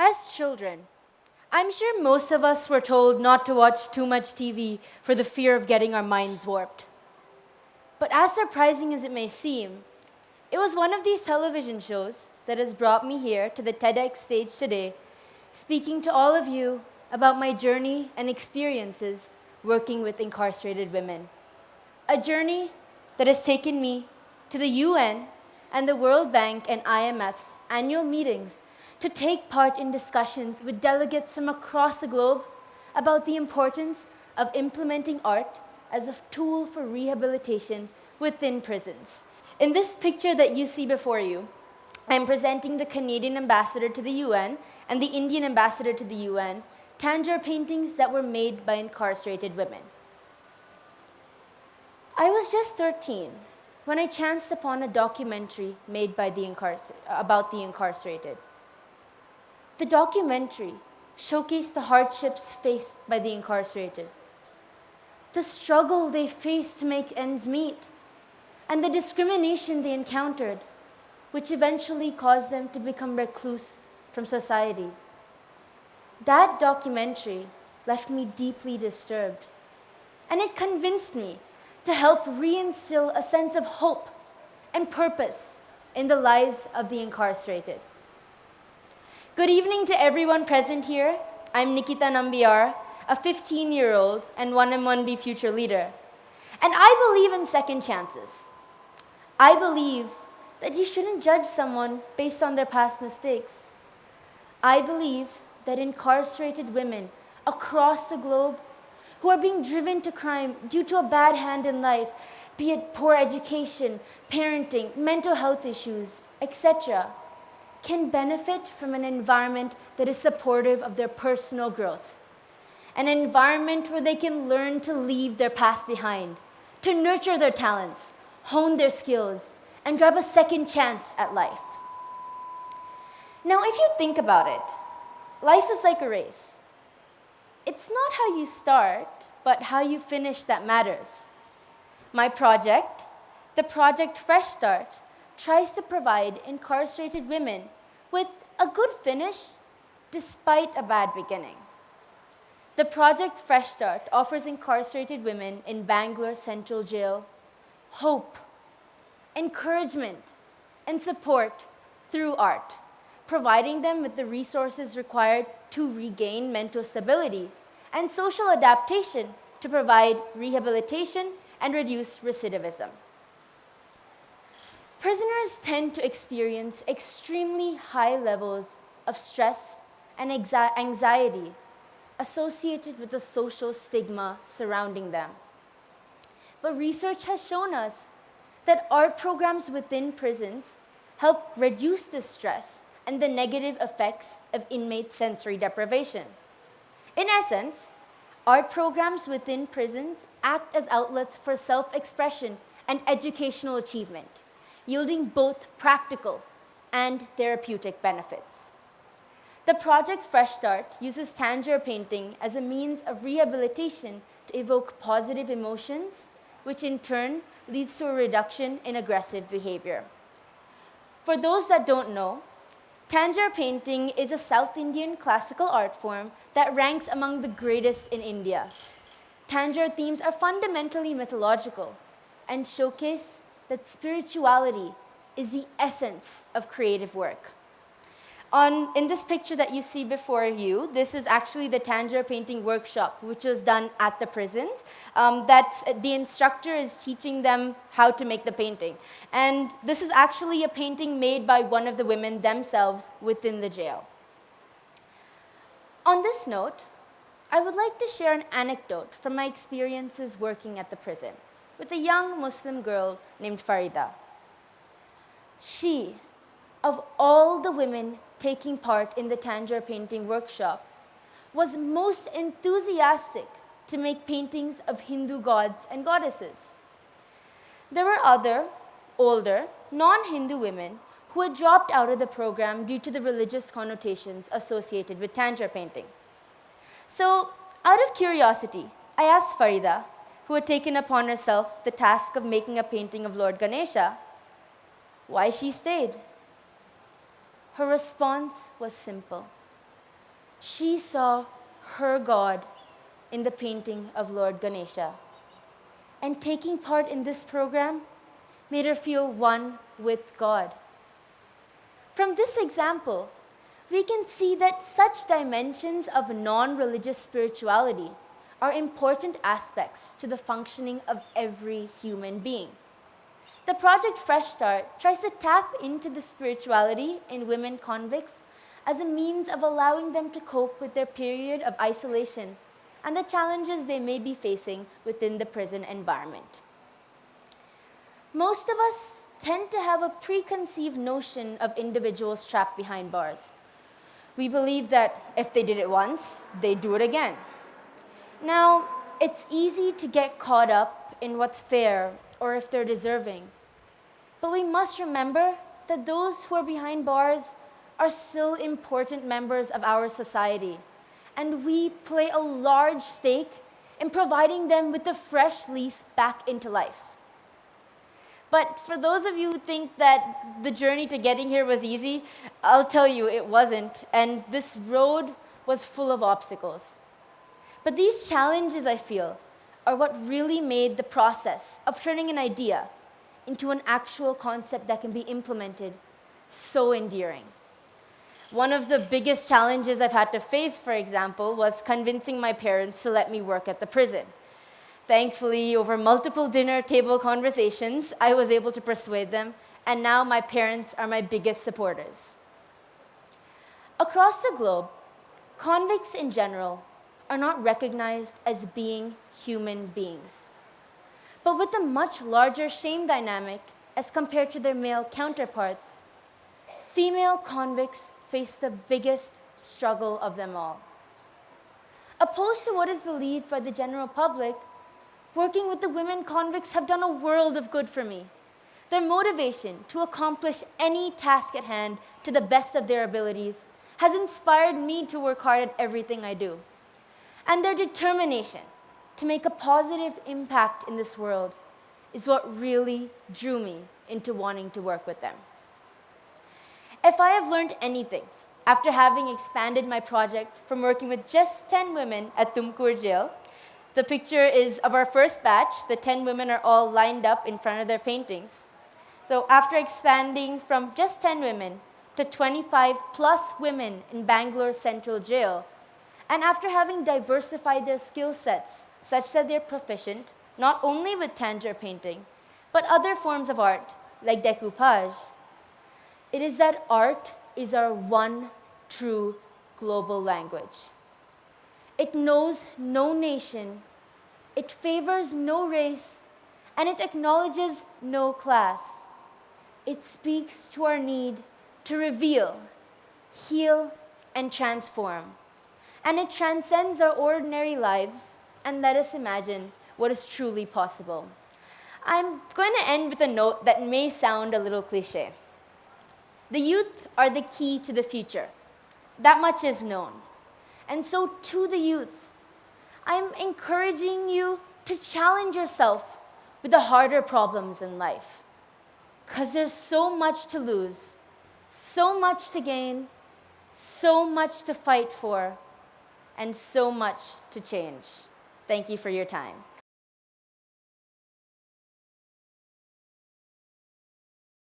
As children, I'm sure most of us were told not to watch too much TV for the fear of getting our minds warped. But as surprising as it may seem, it was one of these television shows that has brought me here to the TEDx stage today, speaking to all of you about my journey and experiences working with incarcerated women. A journey that has taken me to the UN and the World Bank and IMF's annual meetings to take part in discussions with delegates from across the globe about the importance of implementing art as a tool for rehabilitation within prisons. In this picture that you see before you, I'm presenting the Canadian ambassador to the UN and the Indian ambassador to the UN tangier paintings that were made by incarcerated women. I was just 13 when I chanced upon a documentary made by about the incarcerated. The documentary showcased the hardships faced by the incarcerated, the struggle they faced to make ends meet, and the discrimination they encountered, which eventually caused them to become recluse from society. That documentary left me deeply disturbed, and it convinced me to help reinstill a sense of hope and purpose in the lives of the incarcerated. Good evening to everyone present here. I'm Nikita Nambiar, a 15-year-old and 1M1B future leader. And I believe in second chances. I believe that you shouldn't judge someone based on their past mistakes. I believe that incarcerated women across the globe who are being driven to crime due to a bad hand in life, be it poor education, parenting, mental health issues, etc., can benefit from an environment that is supportive of their personal growth. An environment where they can learn to leave their past behind, to nurture their talents, hone their skills, and grab a second chance at life. Now, if you think about it, life is like a race. It's not how you start, but how you finish that matters. My project, the Project Fresh Start, tries to provide incarcerated women with a good finish despite a bad beginning. The Project Fresh Start offers incarcerated women in Bangalore Central Jail hope, encouragement, and support through art, providing them with the resources required to regain mental stability and social adaptation to provide rehabilitation and reduce recidivism. Prisoners tend to experience extremely high levels of stress and anxiety associated with the social stigma surrounding them. But research has shown us that art programs within prisons help reduce this stress and the negative effects of inmate sensory deprivation. In essence, art programs within prisons act as outlets for self-expression and educational achievement, yielding both practical and therapeutic benefits. The Project Fresh Start uses tangier painting as a means of rehabilitation to evoke positive emotions, which in turn leads to a reduction in aggressive behavior. For those that don't know, tangier painting is a South Indian classical art form that ranks among the greatest in India. Tangier themes are fundamentally mythological and showcase that spirituality is the essence of creative work. In this picture that you see before you, this is actually the tangier painting workshop, which was done at the prisons. The instructor is teaching them how to make the painting. And this is actually a painting made by one of the women themselves within the jail. On this note, I would like to share an anecdote from my experiences working at the prison with a young Muslim girl named Farida. She, of all the women taking part in the tangier painting workshop, was most enthusiastic to make paintings of Hindu gods and goddesses. There were other, older, non-Hindu women who had dropped out of the program due to the religious connotations associated with tangier painting. So, out of curiosity, I asked Farida, who had taken upon herself the task of making a painting of Lord Ganesha, why she stayed. Her response was simple. She saw her God in the painting of Lord Ganesha. And taking part in this program made her feel one with God. From this example, we can see that such dimensions of non-religious spirituality are important aspects to the functioning of every human being. The Project Fresh Start tries to tap into the spirituality in women convicts as a means of allowing them to cope with their period of isolation and the challenges they may be facing within the prison environment. Most of us tend to have a preconceived notion of individuals trapped behind bars. We believe that if they did it once, they'd do it again. Now, it's easy to get caught up in what's fair or if they're deserving. But we must remember that those who are behind bars are still important members of our society, and we play a large stake in providing them with a fresh lease back into life. But for those of you who think that the journey to getting here was easy, I'll tell you it wasn't, and this road was full of obstacles. But these challenges, I feel, are what really made the process of turning an idea into an actual concept that can be implemented so endearing. One of the biggest challenges I've had to face, for example, was convincing my parents to let me work at the prison. Thankfully, over multiple dinner table conversations, I was able to persuade them, and now my parents are my biggest supporters. Across the globe, convicts in general are not recognized as being human beings. But with a much larger shame dynamic as compared to their male counterparts, female convicts face the biggest struggle of them all. Opposed to what is believed by the general public, working with the women convicts have done a world of good for me. Their motivation to accomplish any task at hand to the best of their abilities has inspired me to work hard at everything I do. And their determination to make a positive impact in this world is what really drew me into wanting to work with them. If I have learned anything after having expanded my project from working with just 10 women at Tumkur jail, the picture is of our first batch. The 10 women are all lined up in front of their paintings. So after expanding from just 10 women to 25 plus women in Bangalore Central Jail, and after having diversified their skill sets such that they're proficient not only with tangier painting, but other forms of art like decoupage, it is that art is our one true global language. It knows no nation, it favors no race, and it acknowledges no class. It speaks to our need to reveal, heal, and transform. And it transcends our ordinary lives and let us imagine what is truly possible. I'm going to end with a note that may sound a little cliche. The youth are the key to the future. That much is known. And so to the youth, I'm encouraging you to challenge yourself with the harder problems in life. Because there's so much to lose, so much to gain, so much to fight for, and so much to change. Thank you for your time.